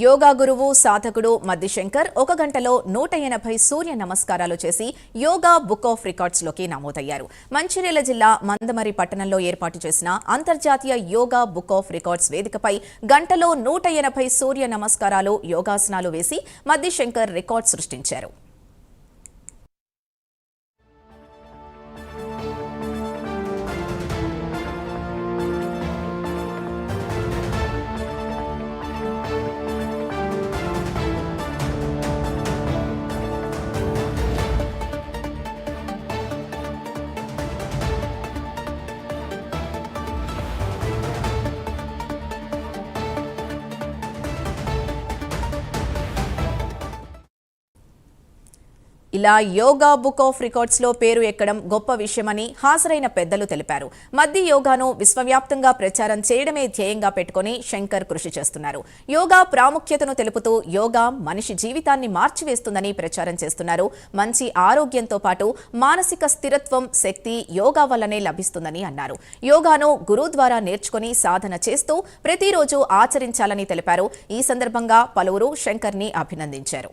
యోగా గురువు సాధకుడు మద్ది శంకర్ 1 గంటలో 180 సూర్య నమస్కారాలు చేసి యోగా బుక్ ఆఫ్ రికార్డ్స్లోకి నమోదయ్యారు. మంచిర్యాల జిల్లా మందమరి పట్టణంలో ఏర్పాటు చేసిన అంతర్జాతీయ యోగా బుక్ ఆఫ్ రికార్డ్స్ వేదికపై గంటలో 180 సూర్య నమస్కారాలు, యోగాసనాలు వేసి మద్ది శంకర్ రికార్డ్ సృష్టించారు. ఇలా యోగా బుక్ ఆఫ్ రికార్డ్స్ లో పేరు ఎక్కడం గొప్ప విషయమని హాజరైన పెద్దలు తెలిపారు. మద్ది యోగాను విశ్వవ్యాప్తంగా ప్రచారం చేయడమే ధ్యేయంగా పెట్టుకుని శంకర్ కృషి చేస్తున్నారు. యోగా ప్రాముఖ్యతను తెలుపుతూ యోగా మనిషి జీవితాన్ని మార్చివేస్తుందని ప్రచారం చేస్తున్నారు. మంచి ఆరోగ్యంతో పాటు మానసిక స్థిరత్వం, శక్తి యోగా వల్లనే లభిస్తుందని అన్నారు. యోగాను గురువు ద్వారా నేర్చుకుని సాధన చేస్తూ ప్రతిరోజు ఆచరించాలని తెలిపారు. ఈ సందర్భంగా పలువురు శంకర్ని అభినందించారు.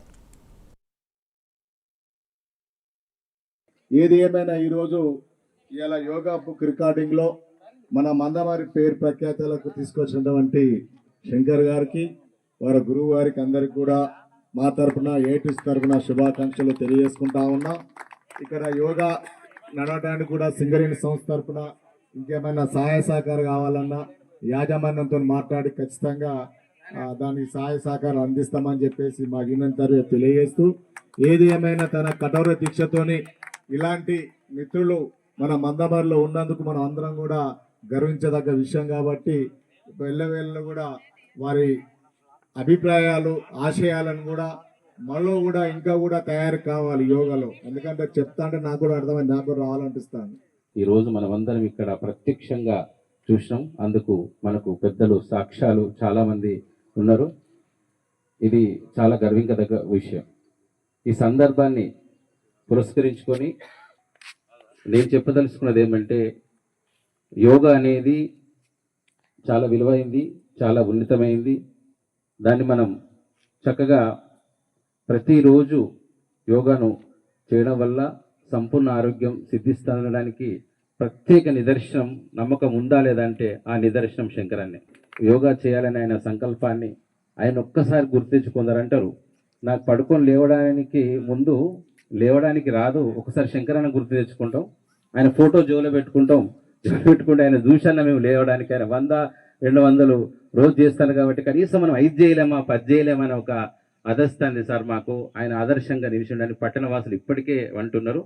ఏది ఏమైనా ఈరోజు ఇలా యోగా బుక్ రికార్డింగ్లో మన మందమరి పేరు ప్రఖ్యాతలకు తీసుకొచ్చినటువంటి శంకర్ గారికి, వారి గురువు గారికి అందరికి కూడా మా తరఫున ఏటిస్ తరఫున శుభాకాంక్షలు తెలియజేసుకుంటా ఉన్నాం. ఇక్కడ యోగా నడవడానికి కూడా సింగరేణి సంస్థ తరఫున ఇంకేమైనా సహాయ సహకారం కావాలన్నా యాజమాన్యంతో మాట్లాడి ఖచ్చితంగా దానికి సహాయ సహకారం అందిస్తామని చెప్పేసి మా యూనియన్ తరఫున తెలియజేస్తూ, ఏది ఏమైనా తన కఠోర దీక్షతోని ఇలాంటి మిత్రులు మన మందమరిలో ఉన్నందుకు మనం అందరం కూడా గర్వించదగ్గ విషయం. కాబట్టి ఎల్లవేళలో కూడా వారి అభిప్రాయాలు, ఆశయాలను కూడా మనలో కూడా ఇంకా కూడా తయారు కావాలి యోగాలో. ఎందుకంటే చెప్తా అంటే నాకు కూడా అర్థమైంది, నాకు కూడా రావాలనిపిస్తాను. ఈరోజు మనమందరం ఇక్కడ ప్రత్యక్షంగా చూసినాం. అందుకు మనకు పెద్దలు, సాక్ష్యాలు చాలామంది ఉన్నారు. ఇది చాలా గర్వించదగ్గ విషయం. ఈ సందర్భాన్ని పురస్కరించుకొని నేను చెప్పదలుచుకున్నది ఏమంటే, యోగా అనేది చాలా విలువైంది, చాలా ఉన్నతమైంది. దాన్ని మనం చక్కగా ప్రతిరోజు యోగాను చేయడం వల్ల సంపూర్ణ ఆరోగ్యం సిద్ధిస్తుందనడానికి ప్రత్యేక నిదర్శనం, నమ్మకం ఉందా లేదంటే ఆ నిదర్శనం శంకరాన్నే. యోగా చేయాలని ఆయన సంకల్పాన్ని ఆయన ఒక్కసారి గుర్తించుకుందరంటారు. నాకు పడుకొని లేవడానికి రాదు, ఒకసారి శంకరన్న గుర్తు తెచ్చుకుంటాం, ఆయన ఫోటో జోలో పెట్టుకుంటే ఆయన చూసన్న మేము లేవడానికి. ఆయన 100-200 రోజు చేస్తాను కాబట్టి కనీసం మనం 5 చేయలేమా 10 చేయలేమా అని ఒక అదస్తాంది సార్ మాకు. ఆయన ఆదర్శంగా నిలిచిండని పట్టణ వాసులు ఇప్పటికే అంటున్నారు.